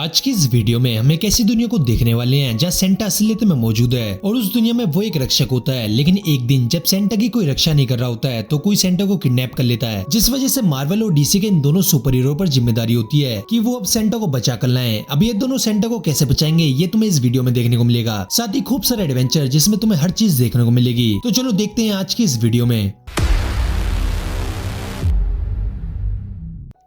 आज की इस वीडियो में हम एक ऐसी दुनिया को देखने वाले हैं जहाँ सेंटा असलियत में मौजूद है और उस दुनिया में वो एक रक्षक होता है। लेकिन एक दिन जब सेंटा की कोई रक्षा नहीं कर रहा होता है तो कोई सेंटा को किडनैप कर लेता है, जिस वजह से मार्वल और डीसी के इन दोनों सुपर हीरो पर जिम्मेदारी होती है कि वो अब सेंटा को बचा कर लाएं। अब ये दोनों सेंटा को कैसे बचाएंगे ये तुम्हें इस वीडियो में देखने को मिलेगा, साथ ही खूब सारे एडवेंचर जिसमें तुम्हें हर चीज देखने को मिलेगी। तो चलो देखते हैं आज की इस वीडियो में।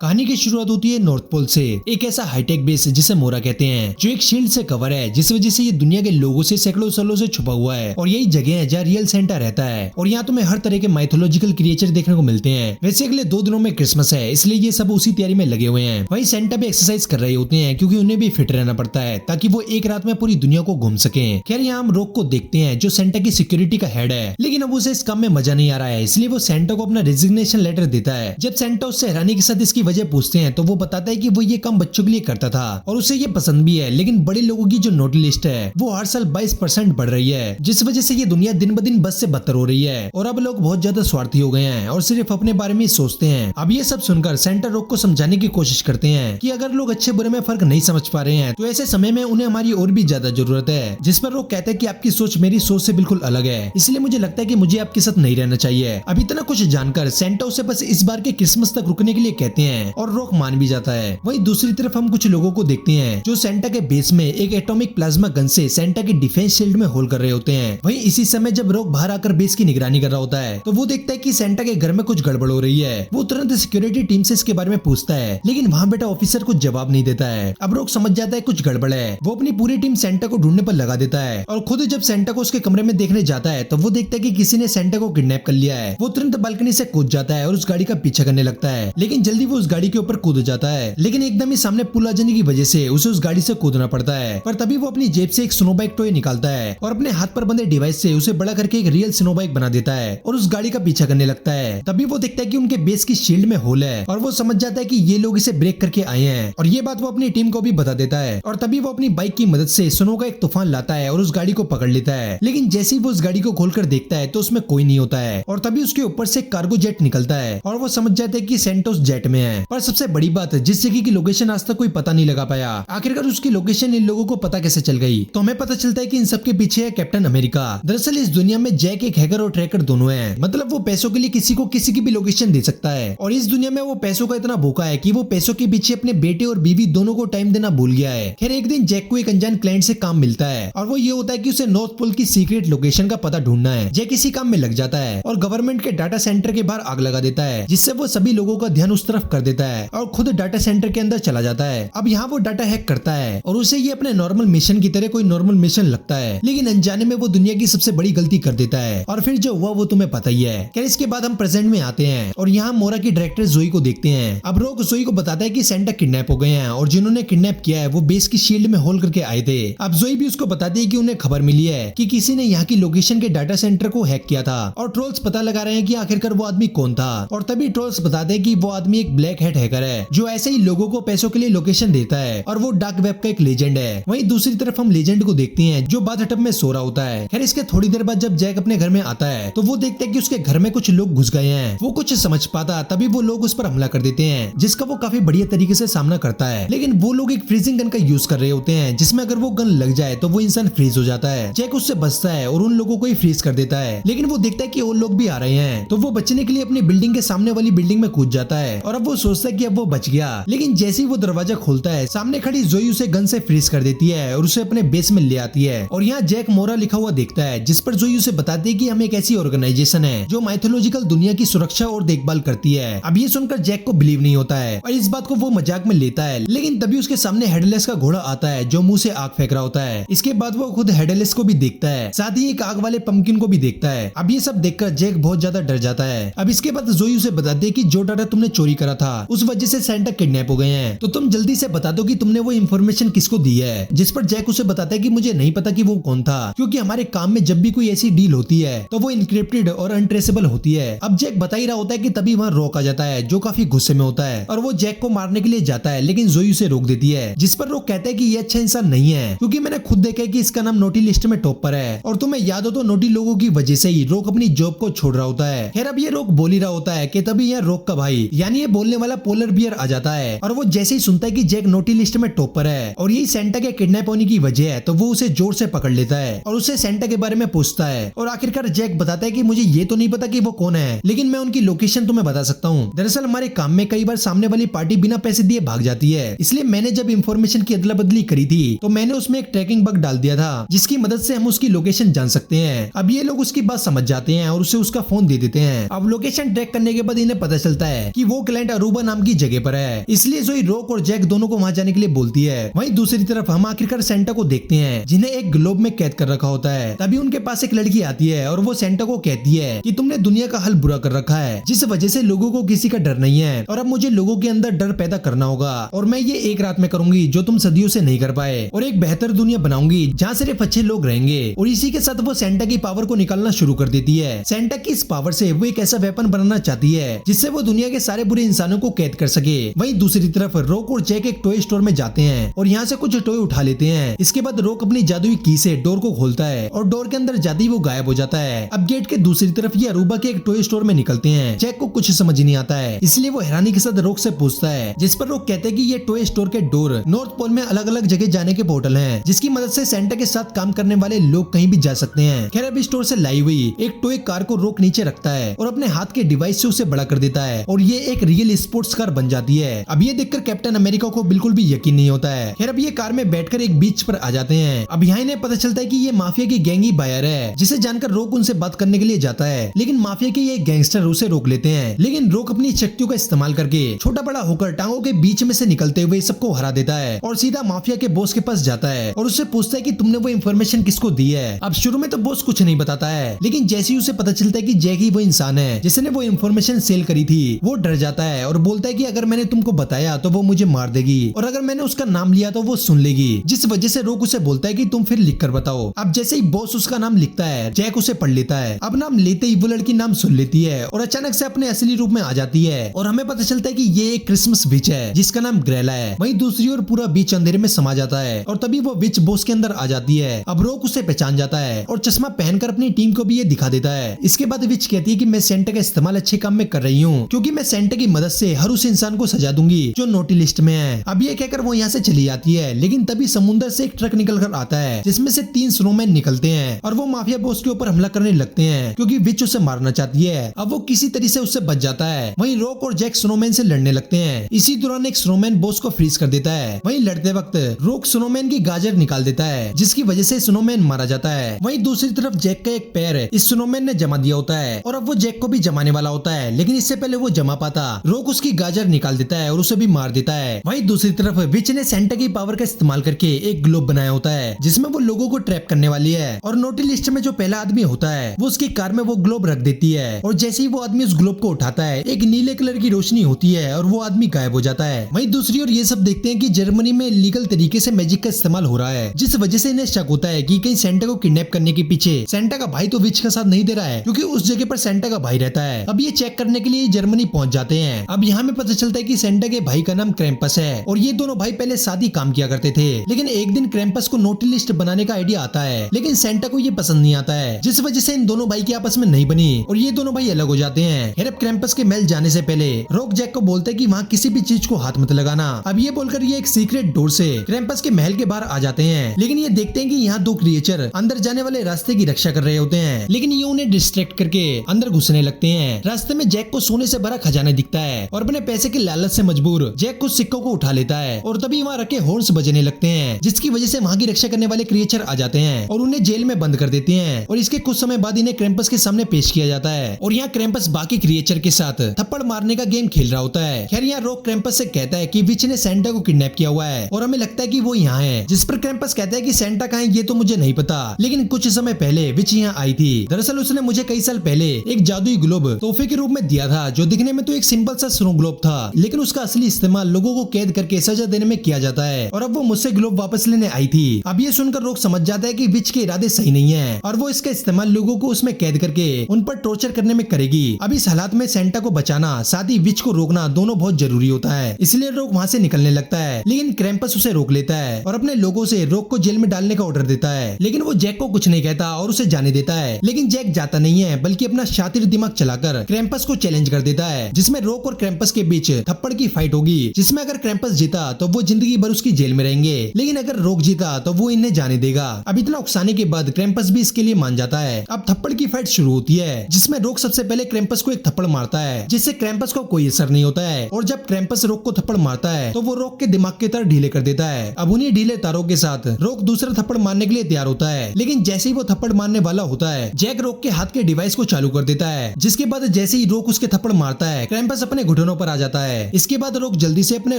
कहानी की शुरुआत होती है नॉर्थ पोल से, एक ऐसा हाईटेक बेस जिसे मोरा कहते हैं, जो एक शील्ड से कवर है, जिस वजह से ये दुनिया के लोगों से सैकड़ों सालों से छुपा हुआ है। और यही जगह है जहाँ रियल सेंटा रहता है और यहाँ तुम्हें हर तरह के माइथोलॉजिकल क्रिएचर देखने को मिलते हैं। वैसे अगले 2 दिनों में क्रिसमस है, इसलिए ये सब उसी तैयारी में लगे हुए हैं। वहीं सेंटा भी एक्सरसाइज कर रहे होते हैं क्योंकि उन्हें भी फिट रहना पड़ता है ताकि वो एक रात में पूरी दुनिया को घूम सके। खैर यहाँ हम रोक को देखते हैं जो सेंटा की सिक्योरिटी का हेड है, लेकिन अब उसे इस काम में मजा नहीं आ रहा है, इसलिए वो सेंटा को अपना रेजिग्नेशन लेटर देता है। जब सेंटा उससे हैरानी के साथ इसकी वजह पूछते हैं तो वो बताता है कि वो ये काम बच्चों के लिए करता था और उसे ये पसंद भी है, लेकिन बड़े लोगों की जो नोटी लिस्ट है वो हर साल 22% बढ़ रही है, जिस वजह से ये दुनिया दिन ब दिन बद से बदतर हो रही है और अब लोग बहुत ज्यादा स्वार्थी हो गए हैं और सिर्फ अपने बारे में सोचते हैं। अब ये सब सुनकर सेंटा रोक को समझाने की कोशिश करते हैं कि अगर लोग अच्छे बुरे में फर्क नहीं समझ पा रहे हैं तो ऐसे समय में उन्हें हमारी और भी ज्यादा जरूरत है। जिस पर रोक कहते हैं कि आपकी सोच मेरी सोच से बिल्कुल अलग है, इसलिए मुझे लगता है कि मुझे आपके साथ नहीं रहना चाहिए। अब इतना कुछ जानकर सेंटा उसे बस इस बार के क्रिसमस तक रुकने के लिए कहते हैं और रोक मान भी जाता है। वहीं दूसरी तरफ हम कुछ लोगों को देखते हैं जो सेंटा के बेस में एक एटॉमिक प्लाज्मा गन से सेंटा के डिफेंस शील्ड में होल कर रहे होते हैं। वहीं इसी समय जब रोक बाहर आकर बेस की निगरानी कर रहा होता है तो वो देखता है कि सेंटा के घर में कुछ गड़बड़ हो रही है। वो तुरंत सिक्योरिटी टीम से इसके बारे में पूछता है, लेकिन वहाँ बेटा ऑफिसर कुछ जवाब नहीं देता है। अब रोक समझ जाता है कुछ गड़बड़ है। वो अपनी पूरी टीम सेंटा को ढूंढने पर लगा देता है और खुद जब सेंटा को उसके कमरे में देखने जाता है तो वो देखता है कि किसी ने सेंटा को किडनैप कर लिया है। वो तुरंत बालकनी से कूद जाता है और उस गाड़ी का पीछा करने लगता है, लेकिन जल्दी वो उस गाड़ी के ऊपर कूद जाता है, लेकिन एकदम ही सामने पुल आ जाने की वजह से उसे उस गाड़ी से कूदना पड़ता है। पर तभी वो अपनी जेब से एक स्नो बाइक टॉय निकालता है और अपने हाथ पर बंधे डिवाइस से उसे बड़ा करके एक रियल स्नो बाइक बना देता है और उस गाड़ी का पीछा करने लगता है। तभी वो देखता है कि उनके बेस की शील्ड में होल है और वो समझ जाता है कि ये लोग इसे ब्रेक करके आए हैं और ये बात वो अपनी टीम को भी बता देता है। और तभी वो अपनी बाइक की मदद से स्नो का एक तूफान लाता है और उस गाड़ी को पकड़ लेता है, लेकिन जैसे ही वो उस गाड़ी को खोलकर देखता है तो उसमें कोई नहीं होता है और तभी उसके ऊपर से कार्गो जेट निकलता है और वो समझ जाता है कि सेंटोस जेट में है। पर सबसे बड़ी बात, जिस जगह की लोकेशन आज तक कोई पता नहीं लगा पाया, आखिरकार उसकी लोकेशन इन लोगों को पता कैसे चल गई। तो हमें पता चलता है कि इन सबके पीछे है कैप्टन अमेरिका। दरअसल इस दुनिया में जैक एक हैकर और ट्रैकर दोनों हैं, मतलब वो पैसों के लिए किसी को किसी की भी लोकेशन दे सकता है और इस दुनिया में वो पैसों का इतना भूखा है कि वो पैसों के पीछे अपने बेटे और बीवी दोनों को टाइम देना भूल गया है। खैर एक दिन जैक को एक अनजान क्लाइंट से काम मिलता है और वो ये होता है कि उसे नॉर्थ पोल की सीक्रेट लोकेशन का पता ढूंढना है। जैक इसी काम में लग जाता है और गवर्नमेंट के डाटा सेंटर के बाहर आग लगा देता है, जिससे वो सभी लोगों का ध्यान उस तरफ कर देता है और खुद डाटा सेंटर के अंदर चला जाता है। अब यहाँ वो डाटा हैक करता है और उसे ये अपने नॉर्मल मिशन की तरह कोई नॉर्मल मिशन लगता है, लेकिन अनजाने में वो दुनिया की सबसे बड़ी गलती कर देता है और फिर जो हुआ वो तुम्हें पता ही है। खैर इसके बाद हम प्रेजेंट में आते हैं और यहाँ मोरा की डायरेक्टर जोई को देखते हैं। अब रोक जोई को बताता है कि सेंटा किडनैप हो गए हैं और जिन्होंने किडनैप किया है वो बेस की शील्ड में होल करके आए थे। अब जोई भी उसको बताती है कि उन्हें खबर मिली है कि किसी ने यहाँ की लोकेशन के डाटा सेंटर को हैक किया था और ट्रोल्स पता लगा रहे हैं कि आखिरकार वो आदमी कौन था। और तभी ट्रोल्स बताते हैं कि वो आदमी एक ब्लैक हैट हैकर है जो ऐसे ही लोगों को पैसों के लिए लोकेशन देता है और वो डार्क वेब का एक लेजेंड है। वहीं दूसरी तरफ हम लेजेंड को देखते हैं जो बाथटब में सो रहा होता है। खैर इसके थोड़ी देर बाद जब जैक अपने घर में आता है तो वो देखते हैं कि उसके घर में कुछ लोग घुस गए हैं। वो कुछ समझ पाता तभी वो लोग उस पर हमला कर देते हैं, जिसका वो काफी बढ़िया तरीके से सामना करता है, लेकिन वो लोग एक फ्रीजिंग गन का यूज कर रहे होते हैं जिसमें अगर वो गन लग जाए तो वो इंसान फ्रीज हो जाता है। जैक उससे बचता है और उन लोगों को ही फ्रीज कर देता है, लेकिन वो देखता है कि और लोग भी आ रहे हैं तो वो बचने के लिए अपनी बिल्डिंग के सामने वाली बिल्डिंग में कूद जाता है और अब वो सोचता है कि अब वो बच गया, लेकिन जैसे ही वो दरवाजा खोलता है सामने खड़ी जोई उसे गन से फ्रीज कर देती है और उसे अपने बेस में ले आती है। और यहाँ जैक मोरा लिखा हुआ देखता है जिस पर जोई उसे बताती है कि हम एक ऐसी ऑर्गेनाइजेशन है जो माइथोलॉजिकल दुनिया की सुरक्षा और देखभाल करती है। अब ये सुनकर जैक को बिलीव नहीं होता है और इस बात को वो मजाक में लेता है, लेकिन तभी उसके सामने हेडलेस का घोड़ा आता है जो मुंह से आग फेंक रहा होता है। इसके बाद वो खुद हेडलेस को भी देखता है, साथ ही एक आग वाले पंपकिन को भी देखता है। अब ये सब देखकर जैक बहुत ज्यादा डर जाता है। अब इसके बाद जोई उसे बताती है कि जो डाटा तुमने चोरी करा था उस वजह से सेंटा किडनैप हो गए हैं, तो तुम जल्दी से बता दो कि तुमने वो इन्फॉर्मेशन किसको दी है। जिस पर जैक उसे बताता है कि मुझे नहीं पता कि वो कौन था, क्योंकि हमारे काम में जब भी कोई ऐसी डील होती है तो वो इनक्रिप्टेड और अनट्रेसेबल होती है। अब जैक बता ही रहा होता है कि तभी वहाँ रोक आ जाता है जो काफी गुस्से में होता है और वो जैक को मारने के लिए जाता है, लेकिन जोई उसे रोक देती है। जिस पर रोक कहता है कि ये अच्छा इंसान नहीं है, क्योंकि मैंने खुद देखा है कि इसका नाम नोटी लिस्ट में टॉप पर है और तुम्हें याद हो तो नोटी लोगों की वजह से ही रोक अपनी जॉब को छोड़ रहा होता है। खैर अब ये रोक बोल ही रहा होता है कि तभी यह रोक का भाई यानी ये बोलने वाला पोलर बियर आ जाता है और वो जैसे ही सुनता है कि जैक नोटी लिस्ट में टॉप पर है और यही सेंटा के किडनैप होने की वजह है, तो वो उसे जोर से पकड़ लेता है और उससे सेंटा के बारे में पूछता है। और आखिरकार जैक बताता है कि मुझे ये तो नहीं पता कि वो कौन है, लेकिन मैं उनकी लोकेशन तुम्हें बता सकता हूँ। दरअसल हमारे काम में कई बार सामने वाली पार्टी बिना पैसे दिए भाग जाती है, इसलिए मैंने जब इंफॉर्मेशन की अदला बदली करी थी तो मैंने उसमें एक ट्रैकिंग बग डाल दिया था, जिसकी मदद से हम उसकी लोकेशन जान सकते हैं। अब ये लोग उसकी बात समझ जाते हैं और उसे उसका फोन दे देते हैं। अब लोकेशन ट्रैक करने के बाद इन्हें पता चलता है कि वो क्लाइंट अरूबा नाम की जगह पर है, इसलिए जोई रॉक और जैक दोनों को वहां जाने के लिए बोलती है। वहीं दूसरी तरफ हम आखिरकार सेंटा को देखते हैं, जिन्हें एक ग्लोब में कैद कर रखा होता है। तभी उनके पास एक लड़की आती है और वो सेंटा को कहती है कि तुमने दुनिया का हाल बुरा कर रखा है, जिस वजह से लोगों को किसी का डर नहीं है, और अब मुझे लोगों के अंदर डर पैदा करना होगा, और मैं ये एक रात में करूंगी जो तुम सदियों से नहीं कर पाए, और एक बेहतर दुनिया बनाऊंगी जहाँ सिर्फ अच्छे लोग रहेंगे। और इसी के साथ वो सेंटा की पावर को निकालना शुरू कर देती है। सेंटा की इस पावर से वो एक ऐसा वेपन बनाना चाहती है जिससे वो दुनिया के सारे बुरे इंसानों को कैद कर सके। वहीं दूसरी तरफ रॉक और जैक एक टॉय स्टोर में जाते हैं और यहाँ से कुछ टॉय उठा लेते हैं। इसके बाद रॉक अपनी जादुई की से डोर को खोलता है और डोर के अंदर जाते ही वो गायब हो जाता है। अब गेट के दूसरी तरफ ये अरूबा के एक टॉय स्टोर में निकलते हैं। जैक को कुछ समझ नहीं आता है, इसलिए वो हैरानी के साथ रॉक से पूछता है, जिस पर रॉक कहते हैं कि ये टॉय स्टोर के डोर नॉर्थ पोल में अलग अलग जगह जाने के पोर्टल हैं, जिसकी मदद से सेंटा के साथ काम करने वाले लोग कहीं भी जा सकते हैं। खैर अब स्टोर से लाई हुई एक टॉय कार को रॉक नीचे रखता है और अपने हाथ के डिवाइस से उसे बड़ा कर देता है और ये एक रियल स्पोर्ट्स कार बन जाती है। अब ये देखकर कैप्टन अमेरिका को बिल्कुल भी यकीन नहीं होता है। खैर अब ये कार में बैठकर एक बीच पर आ जाते हैं। अब यहाँ इन्हें पता चलता है कि ये माफिया की गैंग ही बायर है, जिसे जानकर रॉक उनसे बात करने के लिए जाता है, लेकिन माफिया के ये गैंगस्टर उसे रोक लेते हैं। लेकिन रॉक अपनी शक्तियों का इस्तेमाल करके छोटा बड़ा होकर टांगों के बीच में से निकलते हुए सबको हरा देता है और सीधा माफिया के बॉस के पास जाता है और उससे पूछता है कि तुमने वो इन्फॉर्मेशन किसको दी है। अब शुरू में तो बॉस कुछ नहीं बताता है, लेकिन जैसे ही उसे पता चलता है कि जैक ही वो इंसान है जिसने वो इन्फॉर्मेशन सेल करी थी, वो डर जाता है और बोलता है कि अगर मैंने तुमको बताया तो वो मुझे मार देगी, और अगर मैंने उसका नाम लिया तो वो सुन लेगी, जिस वजह से रॉक उसे बोलता है कि तुम फिर लिख कर बताओ। अब जैसे ही बॉस उसका नाम लिखता है, जैक उसे पढ़ लेता है। अब नाम लेते ही वो लड़की नाम सुन लेती है और अचानक से अपने असली रूप में आ जाती है और हमें पता चलता है कि ये एक क्रिसमस विच है जिसका नाम ग्रेला है। वहीं दूसरी ओर पूरा बीच अंधेरे में समा जाता है और तभी वो विच बॉस के अंदर आ जाती है। अब रॉक उसे पहचान जाता है और चश्मा पहनकर अपनी टीम को भी ये दिखा देता है। इसके बाद विच कहती है कि मैं सेंटा का इस्तेमाल अच्छे काम में कर रही हूँ, क्योंकि मैं सेंटा की मदद से हर उस इंसान को सजा दूंगी जो नोटी लिस्ट में है। अब ये कहकर वो यहाँ से चली जाती है, लेकिन तभी समुद्र से एक ट्रक निकल कर आता है जिसमें से 3 स्नोमैन निकलते हैं और वो माफिया बॉस के ऊपर हमला करने लगते हैं, क्योंकि विच उसे मारना चाहती है। अब वो किसी तरह से उससे बच जाता है। वहीं रॉक और जैक स्नोमैन से लड़ने लगते हैं। इसी दौरान एक स्नोमैन बॉस को फ्रीज कर देता है। वहीं लड़ते वक्त रॉक स्नोमैन की गाजर निकाल देता है, जिसकी वजह से स्नोमैन मारा जाता है। वहीं दूसरी तरफ जैक का एक पैर इस स्नोमैन ने जमा दिया होता है और अब वो जैक को भी जमाने वाला होता है, लेकिन इससे पहले वो जमा पाता रॉक उसकी गाजर निकाल देता है और उसे भी मार देता है। वहीं दूसरी तरफ विच ने सेंटा की पावर का इस्तेमाल करके एक ग्लोब बनाया होता है जिसमें वो लोगों को ट्रैप करने वाली है, और नोटी लिस्ट में जो पहला आदमी होता है वो उसकी कार में वो ग्लोब रख देती है, और जैसे ही वो आदमी उस ग्लोब को उठाता है एक नीले कलर की रोशनी होती है और वो आदमी गायब हो जाता है। वहीं दूसरी ओर ये सब देखते हैं कि जर्मनी में लीगल तरीके से मैजिक का इस्तेमाल हो रहा है, जिस वजह से इन्हें शक होता है कि कहीं सेंटा को किडनैप करने के पीछे सेंटा का भाई तो विच का साथ नहीं दे रहा है, क्योंकि उस जगह पर सेंटा का भाई रहता है। अब ये चेक करने के लिए जर्मनी पहुंच जाते हैं। अब यहाँ में पता चलता है कि सेंटा के भाई का नाम क्रैम्पस है और ये दोनों भाई पहले साथ ही काम किया करते थे, लेकिन एक दिन क्रैम्पस को नोटी लिस्ट बनाने का आइडिया आता है, लेकिन सेंटा को ये पसंद नहीं आता है, जिस वजह से इन दोनों भाई की आपस में नहीं बनी और ये दोनों भाई अलग हो जाते हैं। खैर अब क्रैम्पस के महल जाने से पहले रॉक जैक को बोलता है कि वहाँ किसी भी चीज को हाथ मत लगाना। अब ये बोलकर ये एक सीक्रेट डोर से क्रैम्पस के महल के बाहर आ जाते हैं, लेकिन ये देखते हैं कि यहाँ 2 क्रिएचर अंदर जाने वाले रास्ते की रक्षा कर रहे होते हैं, लेकिन ये उन्हें डिस्ट्रैक्ट करके अंदर घुसने लगते हैं। रास्ते में जैक को सोने से भरा खजाना दिखता है और अपने पैसे के लालच से मजबूर जैक कुछ सिक्कों को उठा लेता है और तभी वहाँ रखे हॉर्न्स बजने लगते हैं, जिसकी वजह से वहाँ की रक्षा करने वाले क्रिएचर आ जाते हैं और उन्हें जेल में बंद कर देते हैं। और इसके कुछ समय बाद इन्हें क्रैम्पस के सामने पेश किया जाता है और यहाँ क्रैम्पस बाकी क्रिएचर के साथ थप्पड़ मारने का गेम खेल रहा होता है। खैर यहाँ रॉक क्रैम्पस से कहता है कि विच ने सेंटा को किडनैप किया हुआ है और हमें लगता है कि वो यहाँ है, जिस पर क्रैम्पस कहता है कि सेंटा कहाँ है ये तो मुझे नहीं पता, लेकिन कुछ समय पहले विच यहाँ आई थी। दरअसल उसने मुझे कई साल पहले एक जादुई ग्लोब तोहफे के रूप में दिया था, जो दिखने में तो एक सिंपल सा स्नो ग्लोब था, लेकिन उसका असली इस्तेमाल लोगों को कैद करके सजा देने में किया जाता है, और अब वो मुझसे ग्लोब वापस लेने आई थी। अब ये सुनकर रॉक समझ जाता है कि विच के इरादे सही नहीं है और वो इसका इस्तेमाल लोगों को उसमें कैद करके उन पर टॉर्चर करने में करेगी। अब इस हालात में सेंटा को बचाना साथ ही विच को रोकना दोनों बहुत जरूरी होता है, इसलिए रॉक वहाँ से निकलने लगता है, लेकिन क्रैम्पस उसे रोक लेता है और अपने लोगों से रॉक को जेल में डालने का ऑर्डर देता है, लेकिन वो जैक को कुछ नहीं कहता और उसे जाने देता है। लेकिन जैक जाता नहीं है, बल्कि अपना शातिर दिमाग चलाकर क्रैम्पस को चैलेंज कर देता है, जिसमें रॉक और क्रैम्पस के बीच थप्पड़ की फाइट होगी, जिसमें अगर क्रैम्पस जीता तो वो जिंदगी भर उसकी जेल में रहेंगे, लेकिन अगर रोक जीता तो वो इन्हें जाने देगा। अब इतना उकसाने के बाद क्रैम्पस भी इसके लिए मान जाता है। अब थप्पड़ की फाइट शुरू होती है, जिसमें रोक सबसे पहले क्रैम्पस को एक थप्पड़ मारता है, जिससे क्रैम्पस को कोई असर नहीं होता है। और जब क्रैम्पस रोक को थप्पड़ मारता है तो वो रोक के दिमाग के तार ढीले कर देता है। अब उन्हीं ढीले तारों के साथ रोक दूसरा थप्पड़ मारने के लिए तैयार होता है, लेकिन जैसे ही वो थप्पड़ मारने वाला होता है, जैक रोक के हाथ के डिवाइस को चालू कर देता है, जिसके बाद जैसे ही रोक उसके थप्पड़ मारता है, क्रैम्पस अपने घुटनों पर आ जाता है। इसके बाद रोक जल्दी से अपने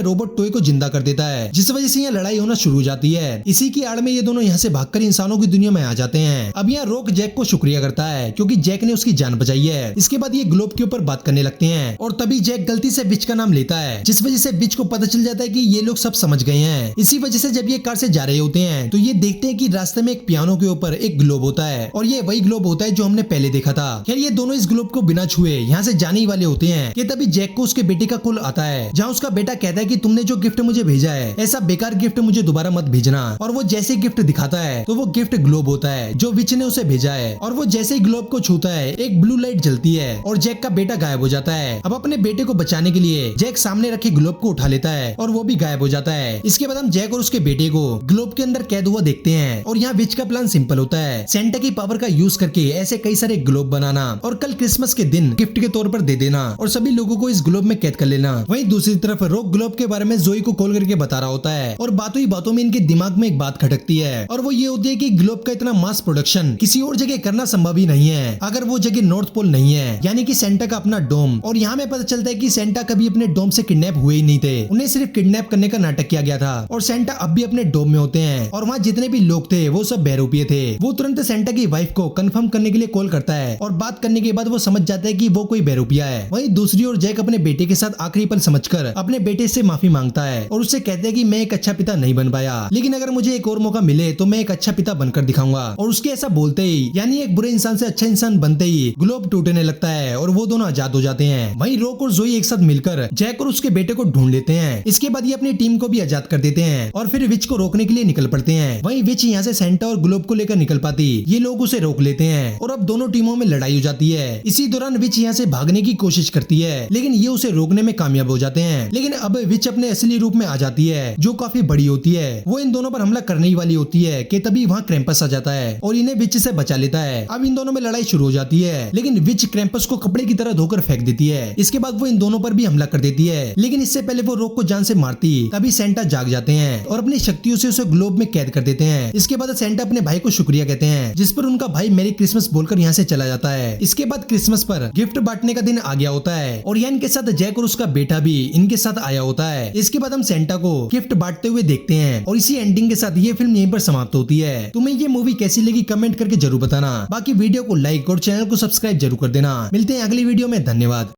रोबोट टॉय को जिंदा कर देता है, जिस वजह से यहाँ लड़ाई होना शुरू हो जाती है। इसी की आड़ में ये दोनों यहाँ से भागकर इंसानों की दुनिया में आ जाते हैं। अब यहाँ रोक जैक को शुक्रिया करता है, क्योंकि जैक ने उसकी जान बचाई है। इसके बाद ये ग्लोब के ऊपर बात करने लगते हैं, और तभी जैक गलती से विच का नाम लेता है, जिस वजह से विच को पता चल जाता है कि ये लोग सब समझ गए हैं। इसी वजह से जब ये कार से जा रहे होते हैं तो ये देखते हैं कि रास्ते में एक पियानो के ऊपर एक ग्लोब होता है, और ये वही ग्लोब होता है जो हमने पहले देखा था। खैर ये दोनों इस ग्लोब को बिना छुए यहाँ से जाने ही वाले होते हैं कि तभी जैक को उसके बेटे का कॉल आता है, जहाँ उसका बेटा कहता है कि तुमने जो गिफ्ट मुझे भेजा है, ऐसा बेकार गिफ्ट मुझे दोबारा मत भेजना। और वो जैसे गिफ्ट दिखाता है तो वो गिफ्ट ग्लोब होता है जो विच ने उसे भेजा है, और वो जैसे ही ग्लोब को छूता है एक ब्लू लाइट जलती है और जैक का बेटा गायब हो जाता है। अब अपने बेटे को बचाने के लिए जैक सामने रखे ग्लोब को उठा लेता है और वो भी गायब हो जाता है। इसके बाद हम जैक और उसके बेटे को ग्लोब के अंदर कैद हुआ देखते हैं, और यहाँ विच का प्लान सिंपल होता है, सेंटा की पावर का यूज करके ऐसे कई सारे ग्लोब बनाना और कल क्रिसमस के दिन गिफ्ट के तौर पर दे देना और सभी लोगों को इस ग्लोब में कैद कर लेना। वहीं दूसरी तरफ रोक ग्लोब के बारे में जोई को कॉल करके बता रहा होता है, और बातों ही बातों में इनके दिमाग में एक बात खटकती है, और वो ये होती है कि ग्लोब का इतना मास प्रोडक्शन किसी और जगह करना संभव ही नहीं है अगर वो जगह नॉर्थ पोल नहीं है, यानी कि सेंटा का अपना डोम। और यहाँ में पता चलता है कि सेंटा कभी अपने डोम से किडनैप हुए ही नहीं थे, उन्हें सिर्फ किडनैप करने का नाटक किया गया था, और सेंटा अब भी अपने डोम में होते हैं, और वहाँ जितने भी लोग थे वो सब बहरूपीय थे। वो तुरंत सेंटा की वाइफ को कंफर्म करने के लिए कॉल करता है, और बात करने के बाद वो समझ जाता है कि वो कोई बहरूपिया है। वहीं दूसरी ओर जैक अपने बेटे के साथ आखिरी पल समझकर अपने बेटे से माफी मांगता है, और उससे कहते हैं कि मैं एक अच्छा पिता नहीं बन पाया, लेकिन अगर मुझे एक और मौका मिले तो मैं एक अच्छा पिता बनकर दिखाऊंगा। और उसके ऐसा बोलते ही, यानी एक बुरे इंसान से अच्छा इंसान बनते ही, ग्लोब टूटने लगता है और वो दोनों आजाद हो जाते हैं। वहीं रोक और जोई एक साथ मिलकर जैक और उसके बेटे को ढूंढ लेते हैं। इसके बाद ये अपनी टीम को भी आजाद कर देते हैं और फिर विच को रोकने के लिए निकल पड़ते हैं। वहीं विच यहाँ से सेंटा और ग्लोब को लेकर निकल पाती, ये लोग उसे रोक लेते हैं और अब दोनों टीमों में लड़ाई हो जाती है। इसी दौरान विच यहाँ से भागने की कोशिश करती है, लेकिन ये उसे रोकने में कामयाब हो जाते हैं। लेकिन अब विच अपने असली रूप में आ जाती है, जो काफी बड़ी होती है। वो इन दोनों पर हमला करने ही वाली होती है कि तभी वहाँ क्रैम्पस आ जाता है और इन्हें विच से बचा लेता है। अब इन दोनों में लड़ाई शुरू हो जाती है, लेकिन विच क्रैम्पस को कपड़े की तरह धोकर फेंक देती है। इसके बाद वो इन दोनों पर भी हमला कर देती है, लेकिन इससे पहले वो रोक को जान से मारती, तभी सेंटा जाग जाते हैं और अपनी शक्तियों से उसे ग्लोब में कैद कर देते हैं। इसके बाद सेंटा अपने भाई को शुक्रिया कहते हैं, जिस पर उनका भाई मेरी क्रिसमस बोलकर यहाँ से चला जाता है। इसके बाद क्रिसमस पर गिफ्ट बांटने का दिन आ गया होता है, और यहाँ इनके साथ जैक और उसका बेटा भी इनके साथ आया होता है। इसके बाद हम सेंटा को गिफ्ट बांटते हुए देखते हैं, और इसी एंडिंग के साथ ये फिल्म यहीं पर समाप्त होती है। तुम्हें ये मूवी कैसी लगी कमेंट करके जरूर बताना। बाकी वीडियो को लाइक और चैनल को सब्सक्राइब जरूर कर देना। मिलते हैं अगली वीडियो में, धन्यवाद।